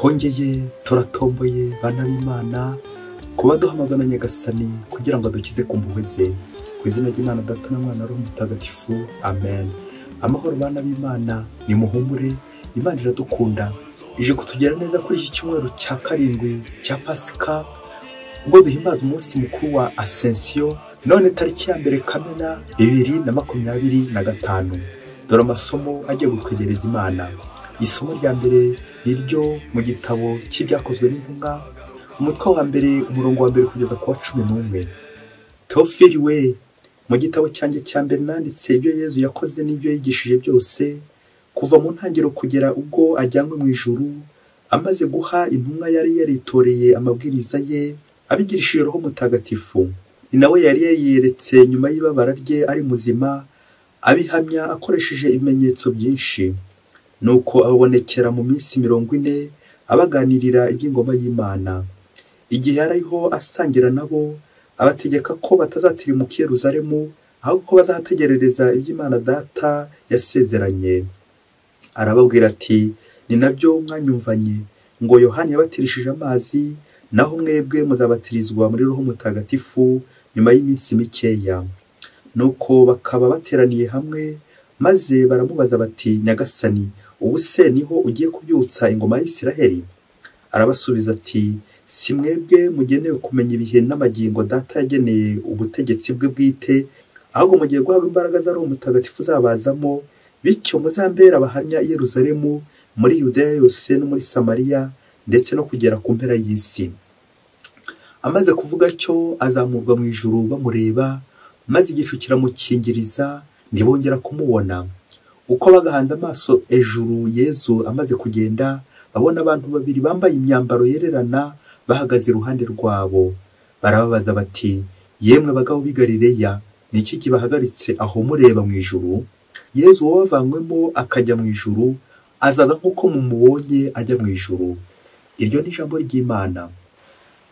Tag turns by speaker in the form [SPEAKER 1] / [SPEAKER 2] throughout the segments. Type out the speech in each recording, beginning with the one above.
[SPEAKER 1] hongeye turatomboye bana b'Imana kuba duhamagana Nyagasani kugira ngo dukize ku mpuhwe ze. Ku izina ry'Imana Data na Mwana Roho Mutagatifu, amen. Amahoro bana b'Imana, ni muhumure, Imana iradukunda, ije kutugera neza kuri iki cyumweru cya karindwi cya Pasika, ubwo duhimbaza umunsi mukuru wa Ascension, none tariki ya mbere Kamena 2025. Dore amasomo agiye kutwegereza Imana. Isomo rya mbere niryo mu gitabo cy'ibyakozwe n'intumwa, umutwe wa mbere umurongo wa mbere kugeza ku wa 11. Teofili we, mu gitabo cyanjye cya mbere nanditse ibyo Yezu yakoze n'ibyo yigishije byose, kuva mu ntangiriro kugera ubwo ajyanywe mu ijuru, amaze guha intumwa yari yaritoreye amabwiriza ye, abigirishije Roho Mutagatifu. Ni nawe yari yiyeretse nyuma y'ibabara rye ari muzima, abihamya akoresheje ibimenyetso byinshi. Nuko ababonekera mu minsi 40 abaganirira iby'ingoma y'Imana. Igihe yariho asangira nabo, abategeka ko batazatirimuka i Yerusalemu, ahubwo ko bazategerereza iby'Imana Data yasezeranye. Arababwira ati, ni nabyo mwanyumvanye, ngo Yohani yabatirishije amazi, naho mwebwe muzabatirizwa muri Roho Mutagatifu nyuma y'iminsi mikeya. Nuko bakaba bateraniye hamwe, maze baramubaza bati, Nyagasani, ubu se niho ugiye kubyutsa ingoma y'Isiraheli? Arabasubiza ati, si mwebwe mugenewe kumenya ibihe n'amagingo Data yageneye ubutegetsi bwe bwite, ahubwo mugiye guhabwa imbaraga za Roho Mutagatifu zabazamo, bityo muzambera abahamya i Yerusalemu, muri Yudeya yose no muri Samariya, ndetse no kugera ku mpera y'isi. Amaze kuvuga atyo, azamurwa mu ijuru bamureba, maze igicu kiramukingiriza, ntibongera kumubona. Uko bagahanze amaso ejuru, Yezu amaze kugenda, babona abantu babiri bambaye imyambaro yererana bahagaze iruhande rwabo. Barababaza bati, yemwe bagabo b'i Galileya, ni iki kibahagaritse aho mureba mu ijuru? Yezu wavanywemo akajya mu ijuru, azaza nk'uko mumubonye ajya mu ijuru. Iryo ni ijambo ry'Imana.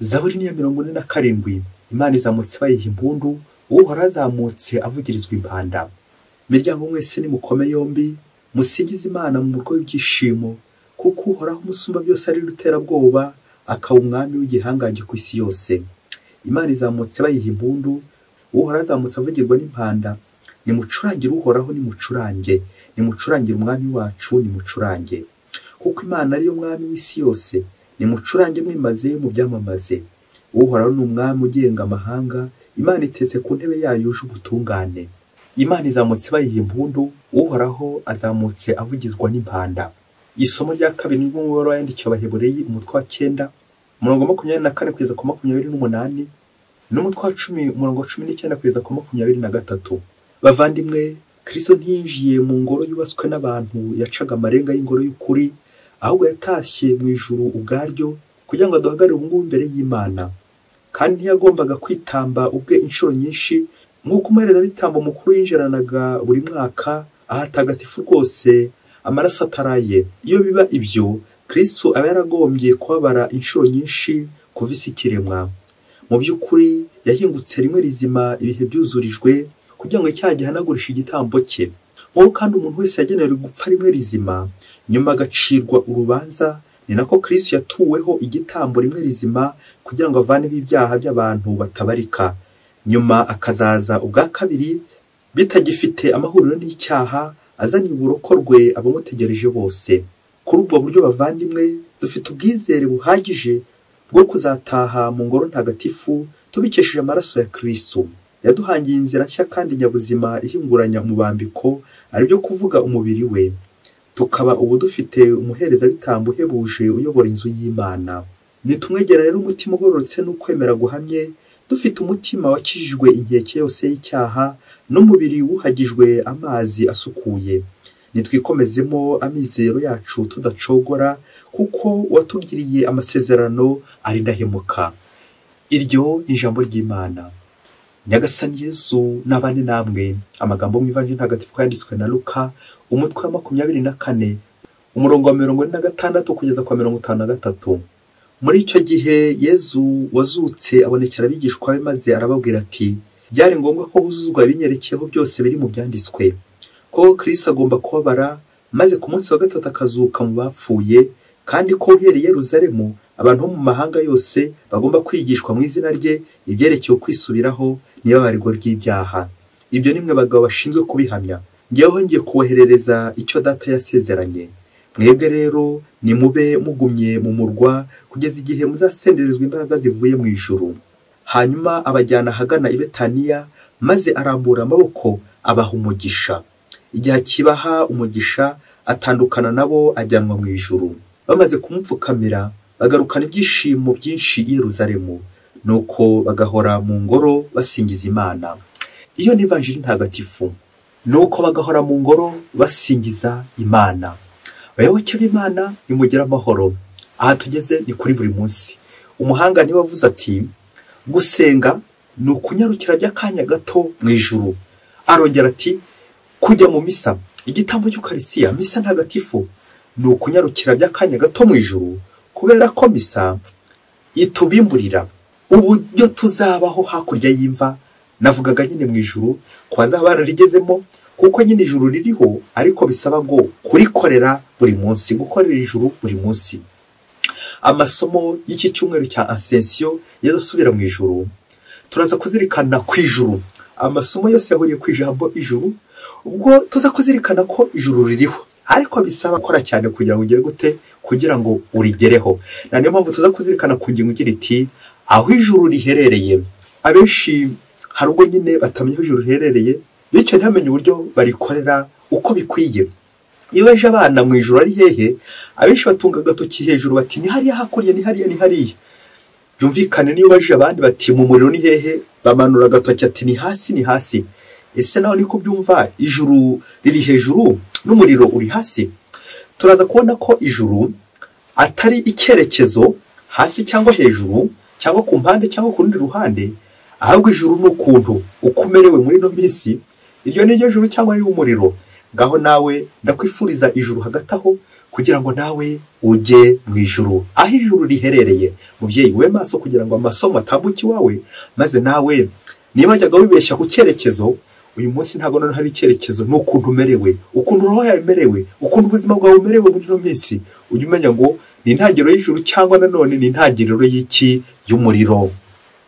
[SPEAKER 1] Zaburi ya 47, Imana izamutse bayiha impundu, Uhoraho azamutse avugirizwa impanda. Miryango mwese nimukome yombi, musingize Imana mu murwa w'ibyishimo, kuko Uhoraho Umusumba byose ari ruterabwoba, akaba umwami w'igihangange ku isi yose. Imana izamutse bayiha impundu, Uhoraho azamutse avugirwa n'impanda. Nimucurangire Uhoraho, nimucurange, nimucurangire umwami wacu, nimucurange, kuko Imana ariyo mwami w'isi yose. Nimucurange mwimaze mu byamamaze. Uhoraho ni umwami ugenga amahanga, Imana itetse ku ntebe yayo yuje ubutungane. Imana izamutse bayiha impundu, Uhoraho azamutse avugizwa n'impanda. Isomo rya kabiri ni mu baruwa yandikiwe Abahebureyi, umutwe wa 9 umurongo 24 kugeza ku 28, n'umutwe wa 10 umurongo 19 kugeza ku 23. Bavandimwe, Kristo ntiyinjiye mu ngoro yubatswe n'abantu yacaga amarenga y'ingoro y'ukuri, ahubwo yatashye mu ijuru ubwaryo, kugira ngo aduhagarire ubungubu imbere y'Imana. Kandi ntiyagombaga kwitamba ubwe inshuro nyinshi, nk'uko umuherezabitambo mukuru yinjiranaga buri mwaka ahatagatifu rwose amaraso ataraye. Iyo biba ibyo, Kristo aba yaragombye kubabara inshuro nyinshi kuva isi ikiremwa. Mu by'ukuri yahingutse rimwe rizima ibihe byuzurijwe, kugira ngo icyaha gihanagurishe igitambo cye. Nk'uko kandi umuntu wese yagenewe gupfa rimwe rizima, nyuma agacirwa urubanza, ni nako Kristo yatuweho igitambo rimwe rizima, kugira ngo avaneho ibyaha by'abantu batabarika. Nyuma akazaza ubwa kabiri, bitagifite amahuriro n'icyaha, azaniye uburokorwe abamutegereje bose. Kuri ubwo buryo bavandimwe, dufite ubwizere buhagije bwo kuzataha mu ngoro ntagatifu, tubikesheje amaraso ya Kristo. Yaduhangiye inzira nshya kandi nyabuzima ihinguranya umubambiko, aribyo kuvuga umubiri we. Tukaba ubu dufite umuherezabitambo uhebuje uyobora inzu y'Imana. Nitumwegera rero umutima ugororotse n'ukwemera guhamye, dufite umutima wakijijwe inkeke yose y'icyaha, n'umubiri wuhagijwe amazi asukuye. Nitwikomezemo amizero yacu tudacogora, kuko watugiriye amasezerano ari ndahemuka. Iryo ni ijambo ry'Imana. Nyagasani Yesu nabane namwe. Amagambo mu Ivanjili ntagatifu yanditswe na Luka, umutwe wa 24 umurongo wa 46 kugeza kwa 53. Muri icyo gihe Yezu wazutse abonekera abigishwa be, maze arababwira ati, byari ngombwa ko huzuzwa ibinyerekeyeho byose biri mu byanditswe, ko Kristo agomba kubabara, maze ku munsi wa gatatu akazuka mu bapfuye, kandi ko uhereye Yeruzalemu abantu bo mu mahanga yose bagomba kwigishwa mu izina rye ibyerekeye kwisubiraho n'ibabarirwa ry'ibyaha. Ibyo nimwe bagabo bashinzwe kubihamya. Ngeweho ngiye kuboherereza icyo data yasezeranye. Mwebwe rero nimube mugumye mu murwa kugeza igihe muzasenderezwa imbaraga zivuye mu ijuru. Hanyuma abajyana ahagana i Betaniya, maze arambura amaboko abaha umugisha. Igihe akibaha umugisha atandukana nabo ajyanwa mu ijuru. Bamaze kumupfukamira bagarukana ibyishimo byinshi i Yeruzalemu, nuko bagahora mu ngoro basingiza Imana. Iyo ni ivanjiri ntagatifu. Nuko bagahora mu ngoro basingiza Imana. Bayoboke b'Imana nimugire amahoro. Aha tugeze ni kuri buri munsi. Umuhanga niwe wavuze ati gusenga ni ukunyarukira by'akanya gato mu ijuru. Arongera ati kujya mu misa, igitambo cy'Ukarisiya, misa ntagatifu, ni ukunyarukira by'akanya gato mu ijuru, kubera ko misa itubimburira uburyo tuzabaho hakurya y'imva. Navugaga nyine mu ijuru ko bazaba bararigezemo, kuko nyine ijuru ririho, ariko bisaba ngo kurikorera buri munsi, gukorera ijuru buri munsi. Amasomo y'iki cyumweru cya Ascension yazasubira mu ijuru, turaza kuzirikana ku ijuru. Amasomo yose yahuriye ku ijambo ijuru, ubwo tuza kuzirikana ko ijuru ririho, ariko bisaba gukora cyane kugira ngo ugere gute, kugira ngo urigereho. Na niyo mpamvu tuza kuzirikana ku ngingo igira iti aho ijuru riherereye. Abenshi hari ubwo nyine batamenya aho ijuru riherereye, bityo ntibamenye uburyo barikorera uko bikwiye. Iyo baje abana mu ijuru ari hehe, abenshi batunga agatoki hejuru bati ni hariya hakurya, ni hariya, ni hariya. Byumvikane niyo baje abandi bati mu muriro ni hehe, bamanura agatoki ati ni hasi, ni hasi. Ese naho niko byumva, ijuru riri hejuru n'umuriro uri hasi? Turaza kubona ko ijuru atari icyerekezo hasi cyangwa hejuru cyangwa ku mpande cyangwa ku rundi ruhande, ahubwo ijuru ni ukuntu ukumerewe muri no minsi. Iryo ni ryo juru cyangwa ari umuriro. Ngaho nawe ndakwifuriza ijuru hagati aho, kugira ngo nawe ujye mu ijuru. Aho ijuru riherereye, mubyeyi we maso kugira ngo amasomo atambuke iwawe, maze nawe niba wajyaga wibeshya ku cyerekezo, uyu munsi ntabwo none hari icyerekezo, n'ukuntu umerewe, ukuntu roho yawe imerewe, ukuntu ubuzima bwawe bumerewe muri no minsi, ujye umenya ngo ni intangiriro y'ijuru cyangwa nanone ni intangiriro y'iki, y'umuriro.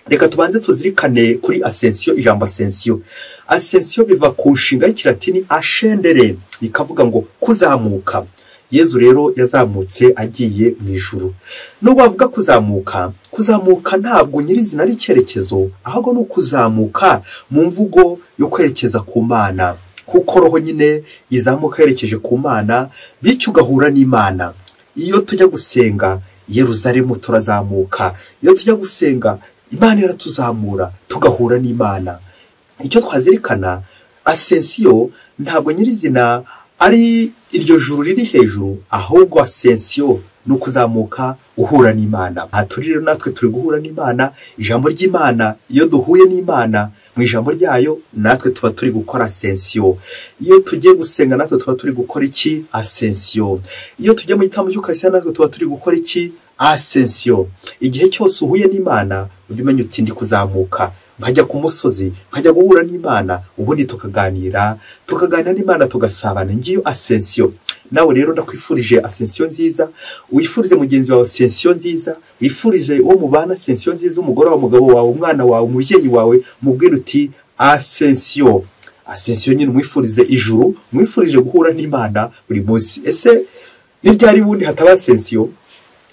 [SPEAKER 1] Reka tubanze tuzirikane kuri Ascension. Ijambo Ascension, Ascension biva ku nshinga y'ikilatini ascendere, bikavuga ngo kuzamuka. Yezu rero yazamutse agiye mu ijuru. Nubwo bavuga kuzamuka, kuzamuka ntabwo nyirizina ari icyerekezo, ahubwo ni ukuzamuka mu mvugo yo kwerekeza ku Mana, kuko roho nyine izamuka yerekeje ku Mana, bityo ugahura n'Imana. Iyo tujya gusenga Yeruzalemu turazamuka, iyo tujya gusenga Imana iratuzamura tugahura n'Imana. Icyo twazirikana, Ascension ntabwo nyirizina ari iryo juru riri hejuru, ahubwo Ascension ni ukuzamuka uhura n'Imana. Aha turi rero natwe turi guhura n'Imana. Ijambo ry'Imana, iyo duhuye n'Imana mu ijambo ryayo, natwe tuba turi gukora Ascension. Iyo tugiye gusenga natwe tuba turi gukora iki, Ascension. Iyo tujya mu gitambo cy'Ukarisiya natwe tuba turi gukora iki, Ascension. Igihe cyose uhuye n'Imana ujye umenya uti ndi kuzamuka, nkajya ku musozi, nkajya guhura n'Imana, ubundi tukaganira n'Imana, tugasabana. Ngiyo Ascension. Nawe rero ndakwifurije Ascension nziza, wifurize mugenzi wawe Ascension nziza, wifurize uwo mubana Ascension nziza, umugore wawe, umugabo wawe, umwana wawe, umubyeyi wawe, mubwire uti Ascension. Ascension nyine mwifurize ijuru, mwifurije guhura n'Imana buri munsi. Ese ni ryari bundi hataba Ascension?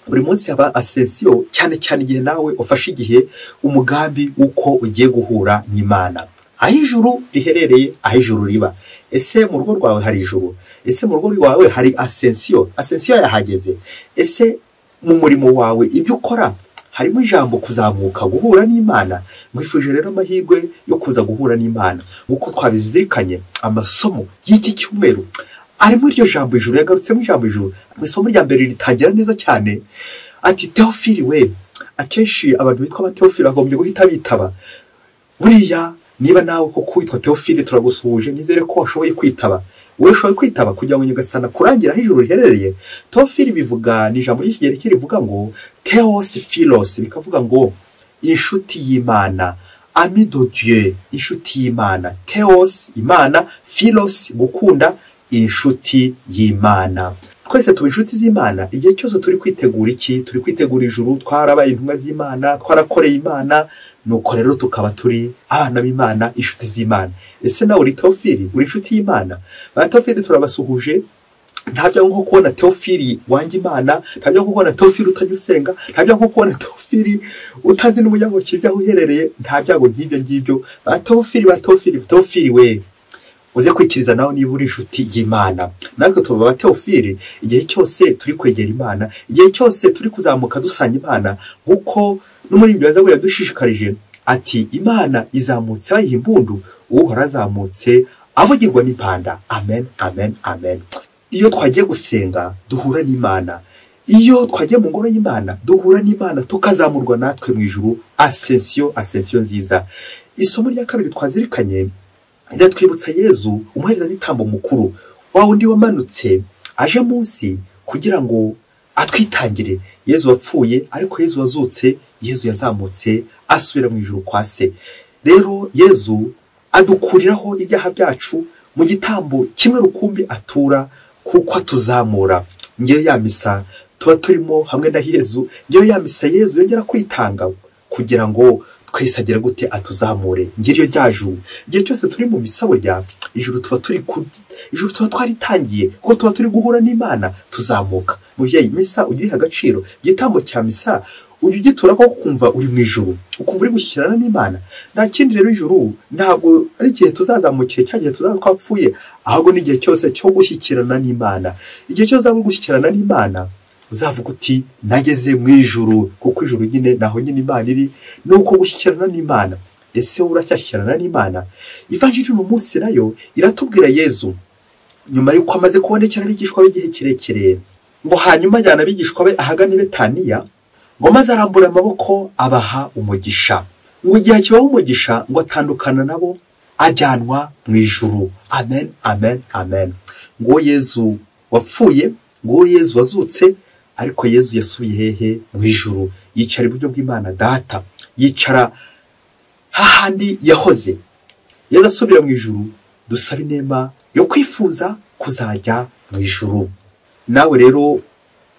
[SPEAKER 1] Buri munsi haba Ascension, cyane cyane igihe nawe ufashe igihe umugambi uko ugiye guhura n'Imana. Aho ijuru riherereye, aho ijuru riba. Ese mu rugo rwawe hari ijuru? Ese mu rugo rwawe hari Ascension? Ascension yahageze? Ese mu murimo wawe ibyo ukora harimo ijambo kuzamuka, guhura n'Imana? Mwifuje rero amahirwe yo kuza guhura n'Imana. Nk'uko twabizirikanye, amasomo y'iki cyumweru arimo iryo jambo ijuru, yagarutsemo ijambo ijuru. Mu isomo rya mbere ritangira neza cyane ati Theophile we. Akenshi abantu bitwa ba Theophile bagombye guhita bitaba. Buriya niba nawe koko witwa Theophile turagusuhuje, nizere ko washoboye kwitaba. Wowe ushoboye kwitaba kugira ngo Nyagasani kurangira aho ijuru riherereye. Theophile bivuga ni ijambo ry'ikigereki rivuga ngo Theos Philos, bikavuga ngo inshuti y'Imana, ami de Dieu, inshuti y'Imana. Theos Imana, Philos gukunda, inshuti y'Imana. twese tuba inshuti z'Imana igihe cyose turi kwitegura iki, turi kwitegura ijuru, twarabaye intumwa z'Imana, twarakoreye Imana, nuko rero tukaba turi abana b'Imana, inshuti z'Imana. Ese nawe uri Theophile, uri inshuti y'Imana? Ba Theophile turabasuhuje. Ntabyo nko kubona Theophile wanga Imana, ntabyo nko kubona Theophile utajya usenga, ntabyo nko kubona Theophile utazi n'umuryango kiza aho uherereye, nta byago nk'ibyo ngibyo. Ba Theophile we uze kwikiriza nawe niba uri inshuti y'Imana. Natwe tuba ba Theophile igihe cyose turi kwegera Imana, igihe cyose turi kuzamuka dusanga Imana, kuko n'umuririmbyi waza yadushishikarije ati Imana izamutse bayiha imbundu, uhora azamutse avugirwa n'impanda. Amen, amen, amen. Iyo twagiye gusenga duhura n'Imana, iyo twagiye mu ngoro y'Imana duhura n'Imana, tukazamurwa natwe mu ijuru. Ascension nziza. Isomo rya kabiri twazirikanye riratwibutsa Yezu umuherezabitambo mukuru, wa wundi wamanutse aje munsi kugira ngo atwitangire. Yezu wapfuye ariko Yezu wazutse, Yezu yazamutse asubira mu ijuru kwa se. Rero Yezu adukuriraho ibyaha byacu mu gitambo kimwe rukumbi atura, kuko atuzamura. Ngiyo ya misa tuba turimo hamwe na Yezu, ngiyo ya misa Yezu yongera kwitanga kugira ngo twese agera gute atuzamure. Ngiriyo ryajuru igihe cyose turi mu misa burya ijuru tuba turi ijuru tuba twaritangiye, kuko tuba turi guhura n'Imana tuzamuka. Muvyeyi, misa ugiha agaciro, igitambo cya misa ujye ugitura ko kumva uri mu ijuru, ukumva uri gushyikirana n'Imana. Nta kindi rero ijuru ntabwo ari igihe tuzazamukiye cyagiye tuzaza twapfuye, ahubwo n'igihe cyose cyo gushyikirana n'Imana. Igihe cyose uzaba gushyikirana n'Imana uzavuga uti nageze mu ijuru, kuko ijuru nyine naho nyine Imana iri, nuko gushyikirana n'Imana. Ese uracyashyikirana n'Imana? Ivanjiri mu munsi nayo iratubwira Yezu nyuma yuko amaze kubonekera abigishwa b'igihe kirekire, ngo hanyuma ajyana abigishwa be ahagana i Betaniya, ngo maze arambura amaboko abaha umugisha. Ngo igihe kibaho umugisha ngo atandukana nabo ajyanwa mu ijuru. Amen, amen, amen. Ngo Yezu wapfuye, ngo Yezu wazutse, ariko Yezu yasubiye hehe? Mu ijuru. Yicara iburyo bw'Imana Data, yicara hahandi yahoze. Yezu asubira mu ijuru, dusaba inema yo kwifuza kuzajya mu ijuru. Nawe rero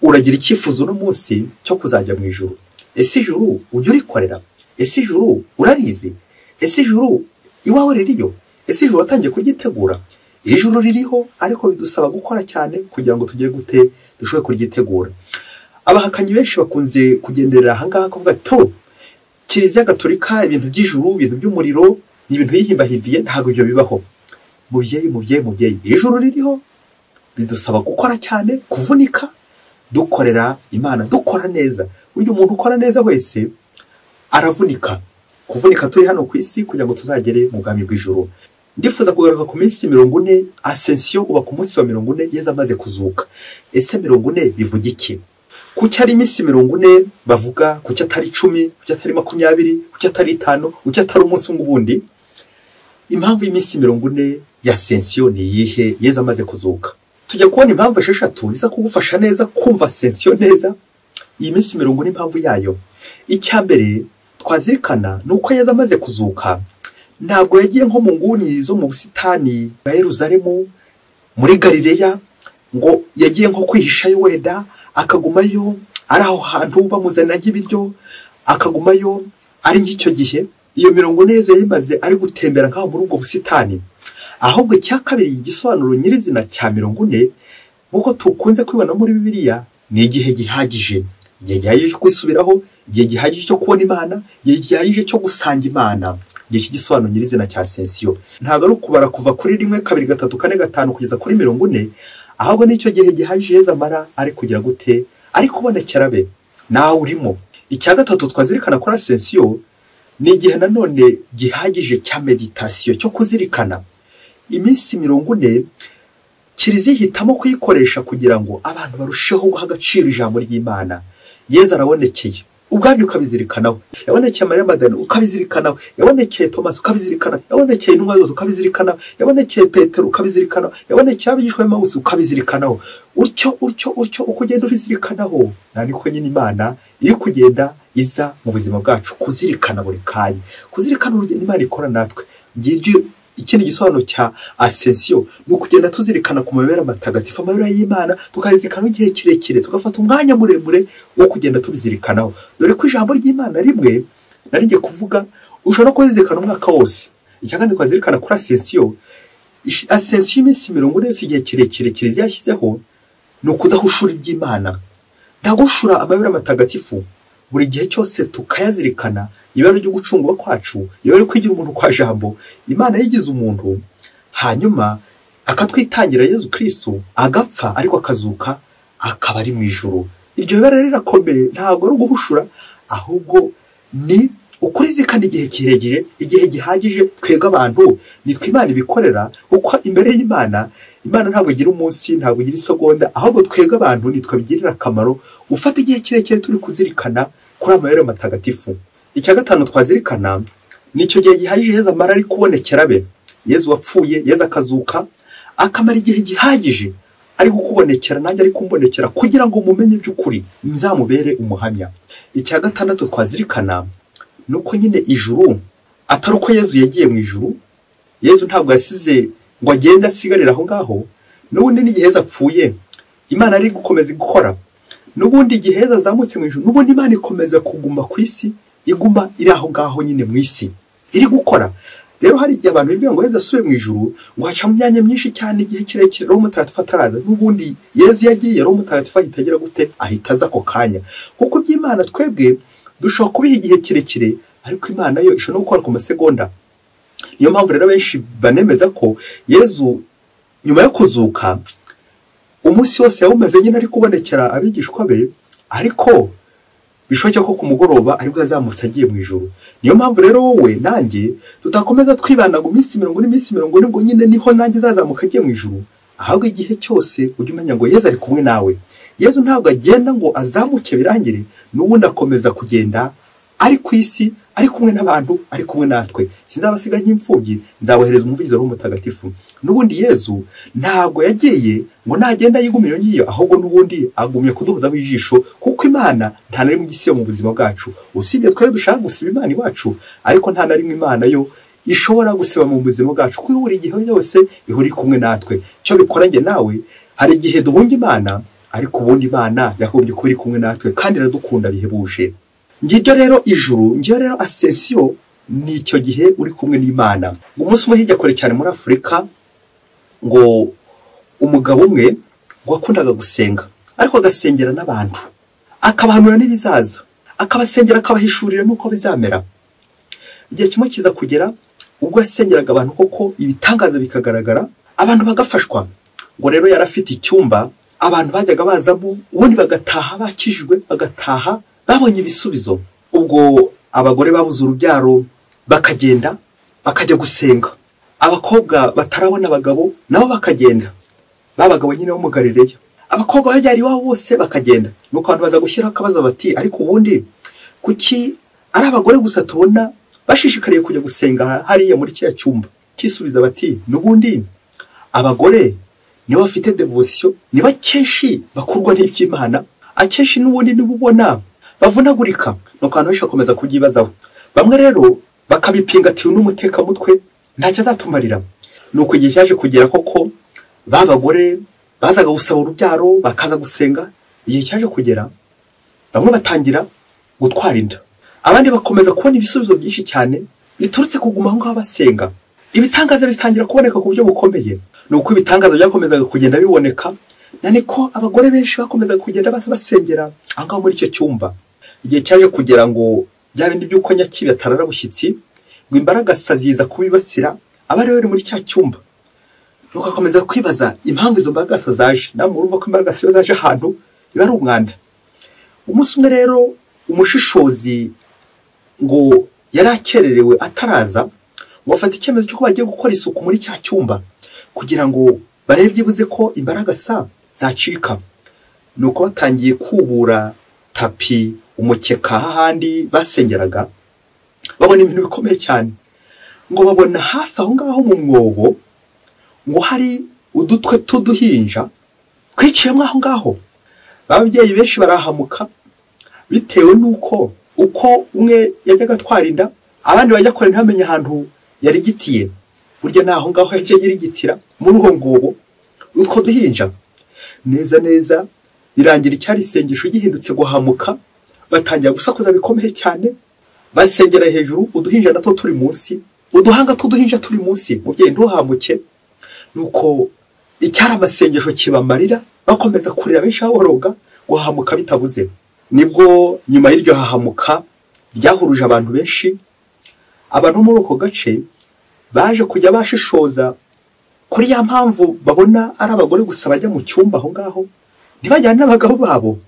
[SPEAKER 1] uragira icyifuzo no munsi cyo kuzajya mu ijuru. Ese ijuru ujye urikorera? Ese ijuru urarizi? Ese ijuru iwawe ririyo? Ese ijuru watangiye kuryitegura? Ijuru ririho, ariko bidusaba gukora cyane kugira ngo tugere gute dushobore kuryitegura. Abahakanyi benshi bakunze kugenderera ahangaha kuvuga to Kiliziya Gatolika ibintu by'ijuru, ibintu by'umuriro ni ibintu yihimbahimbiye, ntabwo ibyo bibaho. Mubyeyi, ijuru ririho, bidusaba gukora cyane, kuvunika, dukorera Imana, dukora neza. Burya umuntu ukora neza wese aravunika. Kuvunika turi hano ku isi kugira ngo tuzagere mu bwami bw'ijuru. Ndifuza kugaruka ku minsi 40 Ascension, uba ku munsi wa 40 Yezu amaze kuzuka. Ese 40 bivuga iki? Kuki ari iminsi 40 bavuga, kuki atari 10, kuki atari 20, kuki atari 5, kuki atari umunsi ngubundi? Impamvu y'iminsi 40 ya Ascension ni yihe Yezu amaze kuzuka? Tujya kubona impamvu 6 ziza kugufasha neza kumva Ascension neza. Iyi minsi 40 impamvu yayo, icyambere twazirikana nuko Yezu amaze kuzuka ntabwo yagiye nko mu nguni zo mu busitani bwa Yerusalemu muri Galileya, ngo yagiye nko kwihishayo wenda akagumayo ari aho hantu bamuzana nk'ibiryo, akagumayo ari nk'icyo gihe. Iyo 40 Yezu yayimaze ari gutembera nkaho muri ubwo busitani. Ahubwo icya kabiri igisobanuro nyirizina cya 40 nkuko tukunze kwibona muri Bibiliya, ni igihe gihagije. Igihe gihagije cyo kwisubiraho, igihe gihagije cyo kubona Imana, igihe gihagije cyo gusanga Imana. Igihe cy'igisobanuro nyirizina cya Ascension ntabwo ari ukubara kuva kuri 1, 2, 3, 4, 5 kugeza kuri 40, ahubwo nicyo gihe gihagije Yezu amara ari kugira gute, ari kubonekera be. Nawe urimo. Icya gatatu twazirikana kuri Ascension ni igihe nanone gihagije cya meditation, cyo kuzirikana. Iminsi 40 Kiliziya ihitamo kuyikoresha kugira ngo abantu barusheho guha agaciro ijambo ry'Imana. Yezu arabonekeye, ubwabyo ukabizirikanaho. Yabonekeye Mariya Magdalena ukabizirikanaho, yabonekeye Thomas ukabizirikanaho, yabonekeye intumwa zose ukabizirikanaho, yabonekeye Petero ukabizirikanaho, yabonekeye abigishwa b'Emawusi ukabizirikanaho. Utyo uko ugenda ubizirikanaho, niko nyine Imana iri kugenda iza mu buzima bwacu, kuzirikana buri kanya, kuzirikana urugendo Imana ikora natwe. Ngiryo ikindi gisobanuro cya ascension ni ukugenda tuzirikana ku mabera matagatifu, amabera y'Imana tukazirikana igihe kirekire, tugafata umwanya muremure wo kugenda tubizirikanaho. Dore ko ijambo ry'Imana rimwe naringiye kuvuga ushobora kuzirikana umwaka wose. Icyangwa twazirikana kuri ascension iminsi 40 yose igihe kirekire Kiliziya yashyizeho ni ukudahushura iby'Imana, nta gushura amabera matagatifu. Buri gihe cyose tukayazirikana, ibara ryo gucungwa kwacu, ibara ryo kwigira umuntu kwa jambo. Imana yigize umuntu, hanyuma akatwitangira Yezu Kristo, agapfa ariko akazuka, akaba ari mu ijuru. Iryo bara rirakomeye, ntabwo ari uguhushura, ahubwo ni ukurizikana igihe kiregire, igihe gihagije. Twega abantu nitwe Imana ibikorera, kuko imbere y'Imana, Imana ntabwo igira umunsi, ntabwo igira isegonda, ahubwo twega abantu nitwe bigirira akamaro ufata igihe kirekire turi kuzirikana kuri amabera matagatifu. Icya gatanu twazirikana nicyo gihe gihagije Yezu amara ari kubonekera be. Yezu wapfuye, Yezu akazuka, akamara igihe gihagije ari gukubonekera, nanjye ari kumbonekera, kugira ngo mumenye by'ukuri, nzamubere umuhamya. Icya gatandatu twazirikana nuko nyine ijuru atari uko Yezu yagiye mu ijuru. Yezu ntabwo yasize ngo agende asigarira aho ngaho. N'ubundi n'igihe Yezu apfuye, Imana ari gukomeza gukora. N'ubundi igihe Yezu azamutse mu ijuru, n'ubundi Imana ikomeza kuguma ku isi, iguma iri aho ngaho nyine mu isi iri gukora. Rero hari igihe abantu bivuga ngo Yezu asubiye mu ijuru, ngo haca mu myanya myinshi cyane igihe kirekire Roho Mutagatifu ataraza. N'ubundi Yezu yagiye, Roho Mutagatifu ahita agira gute, ahita aza ako kanya. Kuko by'Imana twebwe dushobora kubiha igihe kirekire, ariko Imana yo ishobora no gukora ku masegonda. Niyo mpamvu rero benshi banemeza ko Yezu nyuma yo kuzuka umunsi wose yawumaze nyine ari kubonekera abigishwa be, ariko bishoboke ko ku mugoroba aribwo azamutse agiye mu ijuru. Niyo mpamvu rero wowe nanjye tutakomeza twibanda ngo iminsi 40 ngo nyine niho nanjye zazamuka agiye mu ijuru, ahubwo igihe cyose ujye umenya ngo Yezu ari kumwe nawe. Yezu ntabwo agenda ngo azamuke birangire, n'ubundi akomeza kugenda ari ku isi, ari kumwe n'abantu, ari kumwe natwe. Sinzabasiga nk'imfubyi, nzabohereza umuvugizi Roho Mutagatifu. N'ubundi Yezu ntabwo yagiye ngo nagenda yigumira ngiyo, ahubwo n'ubundi agumye kuduhuzaho ijisho, kuko Imana nta na rimwe igisiba mu buzima bwacu. Usibye twe dushaka gusiba Imana iwacu, ariko nta na rimwe Imana yo ishobora gusiba mu buzima bwacu, kuko buri gihe yose ihuri kumwe natwe. Cyo bikora nge nawe, hari igihe duhunga Imana, ariko ubundi Imana yakubye ko iri kumwe natwe kandi iradukunda bihebuje. Ngiryo rero ijuru, ngiryo rero ascension, nicyo gihe uri kumwe n'Imana. Umunsi umwe hirya kure cyane muri Afurika, ngo umugabo umwe ngo akundaga gusenga, ariko agasengera n'abantu, akabahanura n'ibizaza, akabasengera, akabahishurira nuko bizamera. Igihe kimwe kiza kugera ubwo yasengeraga abantu koko ibitangaza bikagaragara, abantu bagafashwa. Ngo rero yarafite icyumba abantu bajyaga bazamo, ubundi bagataha bakijwe, bagataha babonye ibisubizo. Ubwo abagore babuze urubyaro bakagenda bakajya gusenga, abakobwa batarabona abagabo nabo bakagenda, babagabo nyine bo mu Galileya, abakobwa bajyari wabo bose bakagenda. Nuko abantu baza gushyiraho akabazo bati, ariko ubundi kuki ari abagore gusa tubona bashishikariye kujya gusenga hariya muri cya cyumba? Kisubiza bati, n'ubundi abagore nibo bafite devotion, niba kenshi bakurwa n'iby'Imana, akenshi n'ubundi nibubona bavunagurika. Nuko abantu benshi bakomeza kubyibazaho, bamwe rero bakabipinga ati n'umuteka mutwe ntacyo azatumarira. Nuko igihe cyaje kugera koko babagore bazaga gusaba urubyaro bakaza gusenga. Igihe cyaje kugera bamwe batangira gutwara inda, abandi bakomeza kubona ibisubizo byinshi cyane biturutse kuguma aho ngaho basenga. Ibitangaza bitangira kuboneka ku buryo bukomeye. Nuko ibitangaza byakomezaga kugenda biboneka, naniko abagore benshi bakomeza kugenda basengera aho ngaho muri icyo cyumba. Igihe cyaje kugera ngo bya bindi by'uko Nyakibi atarara bushyitsi, ngo imbaraga ziza kubibasira abari bari muri cya cyumba. Nuko akomeza kwibaza impamvu izo mbaraga zaje. Namwe urumva ko imbaraga siyo zaje ahantu biba ari umwanda. Umunsi umwe rero umushishozi ngo yari akererewe ataraza, ngo afata icyemezo cyo bagiye gukora isuku muri cya cyumba kugira ngo barebe byibuze ko imbaraga zacika. Nuko batangiye kubura tapi, umukeka hahandi basengeraga, babona ibintu bikomeye cyane. Ngo babona hafi aho ngaho mu mwobo ngo hari udutwe tuduhinja twiciyemo aho ngaho. Ababyeyi benshi barahamuka bitewe nuko uko umwe yajyaga atwara inda, abandi bajya kora ntibamenye ahantu yari gitiye. burya naho ngaho yagiye yirigitira muri uwo ngobo utwo duhinja neza neza birangira icyari isengesho gihindutse guhamuka, batangira gusakuza bikomeye cyane, basengera hejuru, uduhinja nato turi munsi, uduhanga tw'uduhinja turi munsi. Mubyeyi ntuhamuke. Nuko icyari amasengesho kibamarira, bakomeza kurira benshi baboroga, guhamuka bitabuze. Nibwo nyuma y'iryo hahamuka ryahuruje abantu benshi, abantu muri uko gace baje kujya bashishoza kuri ya mpamvu babona ari abagore gusa bajya mu cyumba aho ngaho ntibajyane n'abagabo babo.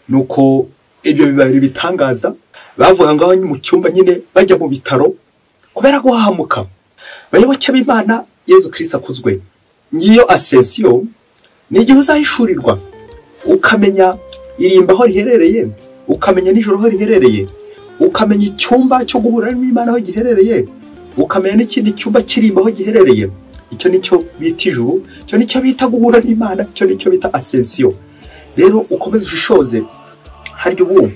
[SPEAKER 1] Nuko ibyo bibari bitangaza, bavuga ngaho mu cyumba nyine bajya mu bitaro kubera guhahamuka. Bayoboke b'Imana, Yezu Kristo akuzwe. Ngiyo ascension ni igihe uzahishurirwa ukamenya irimba aho riherereye, ukamenya nijoro aho riherereye, ukamenya icyumba cyo guhura n'Imana aho giherereye, ukamenya n'ikindi cyumba kirimba aho giherereye. Icyo nicyo bita ijuru, icyo nicyo bita guhura n'Imana, icyo nicyo bita ascension. Rero ukomeze ushishoze, harya ubu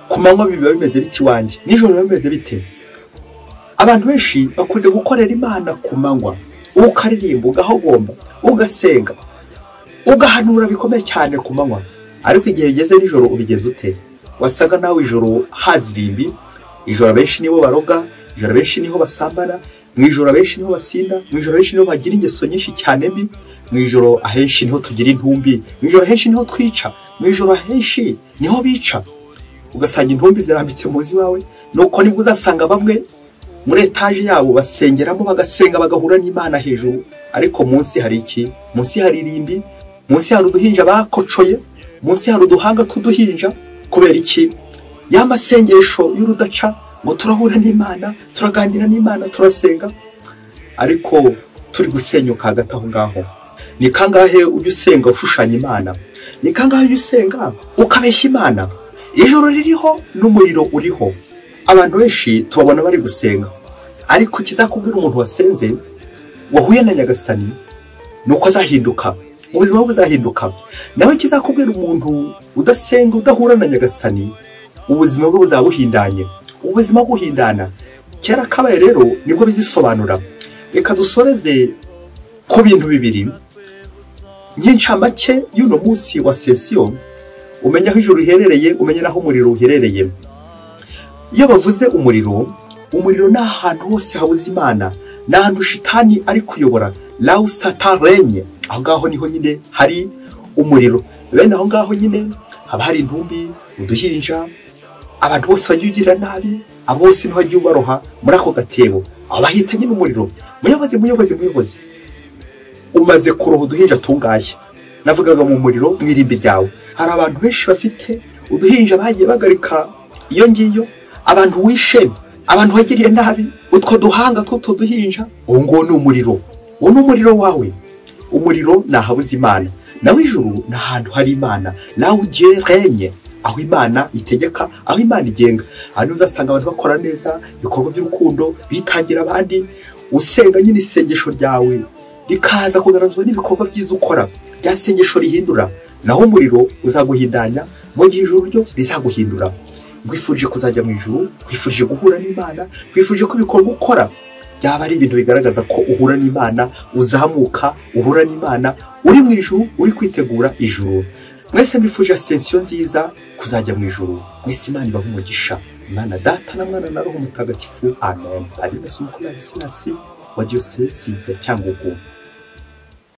[SPEAKER 1] ku manywa biba bimeze biti wanjye, nijoro biba bimeze bite? Abantu benshi bakunze gukorera Imana ku manywa, ukaririmba, ugahogomba, ugasenga, ugahanura bikomeye cyane ku manywa, ariko igihe ugeze nijoro ubigeze ute? Wasaga nawe ijoro hazirimbi. Ijoro abenshi nibo baroga, ijoro abenshi niho basambana, mu ijoro abenshi niho basinda, mu ijoro abenshi niho bagira ingeso nyinshi cyane mbi, mu ijoro ahenshi niho tugira intumbi, mu ijoro ahenshi niho twica, mu ijoro ahenshi niho bica. Ugasanga intumbi zirambitse muzi wawe. Nuko nibwo uzasanga bamwe muri etaje yabo basengeramo, bagasenga, bagahura n'Imana hejuru, ariko munsi hari iki? Munsi hari irimbi, munsi hari uduhinja bakocoye, munsi hari uduhanga tw'uduhinja. Kubera iki? Ya masengesho y'urudaca ngo turahura n'Imana, turaganira n'Imana, turasenga, ariko turi gusenyuka hagati aho ngaho. Ni kangahe ujya usenga ushushanya Imana? Ni kangahe ujya usenga ukabeshya Imana? Ijoro ririho n'umuriro uriho. Abantu benshi tubabona bari gusenga, ariko kizakubwira umuntu wasenze wahuye na Nyagasani nuko azahinduka, ubuzima bwe buzahinduka. Nawe kizakubwira umuntu udasenga, udahura na Nyagasani, ubuzima bwe buzabuhindanye. Ubuzima guhindana kera kabaye, rero nibwo bizisobanura. Reka dusoreze ku bintu bibiri nk'incamake y'uno munsi wa session. Umenya aho ijuru riherereye, umenya naho umuriro uherereye. Iyo bavuze umuriro, umuriro ni ahantu hose habuze Imana, ni ahantu shitani ari kuyobora, law satan renye. Aho ngaho niho nyine hari umuriro. Bene aho ngaho nyine haba hari intumbi, uduhinja, abantu bose bagira nabi, abo bose niho bagiye baroha muri ako gatebo, abahita nyine umuriro. Muyobozi umaze kuroha uduhinja tungaye. Navugaga mu muriro mwirimbi ryawe. Hari abantu benshi bafite uduhinja bagiye bagarika iyo ngiyo, abantu wishe, abantu bagiriye nabi, utwo duhanga tw'utwo duhinja. Uwo ngo ni umuriro, uwo ni umuriro wawe. Umuriro ni ahabuze Imana, nawe ijuru ni ahantu hari Imana, nawe ugiye renye, aho Imana itegeka, aho Imana igenga. Hano uzasanga abantu bakora neza ibikorwa by'urukundo, bitangira abandi, usenga nyine isengesho ryawe rikaza kugaragazwa n'ibikorwa byiza ukora, rya sengesho rihindura. Naho umuriro uzaguhindanya, mu gihe ijuru ryo rizaguhindura. Ngwifurije kuzajya mu ijuru, ngwifurije guhura n'Imana, ngwifurije ko ibikorwa ukora byaba ari ibintu bigaragaza ko uhura n'Imana, uzamuka, uhura n'Imana, uri mu ijuru, uri kwitegura ijuru. Mwese mbifurije ascension nziza, kuzajya mu ijuru. Mwese Imana ibahe umugisha. Imana Data na Mwana na Roho Mutagatifu. Amen. Ari Yesu Mukuru wa Diyosezi ya Cyangugu.